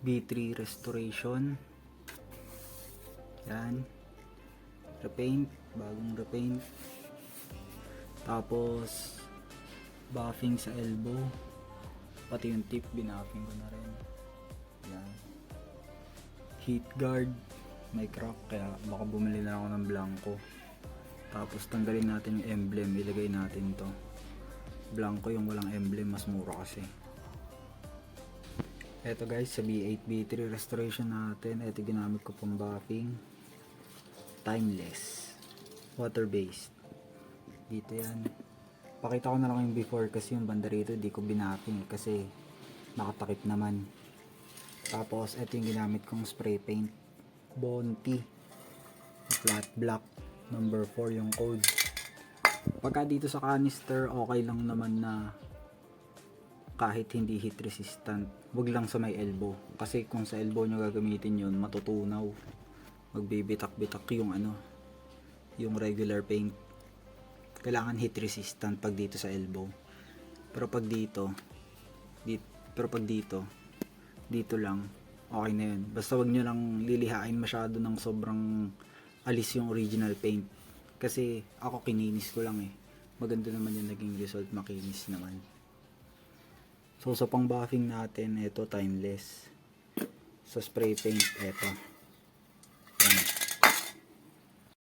B3 restoration. Yan. Repaint. Bagong repaint. Tapos buffing sa elbow. Pati yung tip binaffing ko na rin. Yan. Heat guard. May crack kaya baka bumili na ako ng blanco. Tapos tanggalin natin yung emblem. Ilagay natin to. Blanco yung walang emblem. Mas mura kasi. Eto guys, sa B8 B3 restoration natin, eto ginamit ko pang buffing. Timeless. Water based. Dito yan. Pakita ko na lang yung before kasi yung banda rito di ko binaffing kasi nakatakip naman. Tapos eto yung ginamit kong spray paint. Bounty. Flat black. Number 4 yung code. Pagka dito sa canister, okay lang naman na kahit hindi heat resistant, wag lang sa may elbow kasi kung sa elbow nyo gagamitin yun, matutunaw, magbibitak-bitak yung yung regular paint. Kailangan heat resistant pag dito sa elbow, pero pag dito dito lang okay na yun. Basta wag nyo lang lilihain masyado ng sobrang alis yung original paint kasi ako kininis ko lang maganda naman yung naging result, makinis naman. So sa pang buffing natin, ito timeless. Sa spray paint, ito. Yan.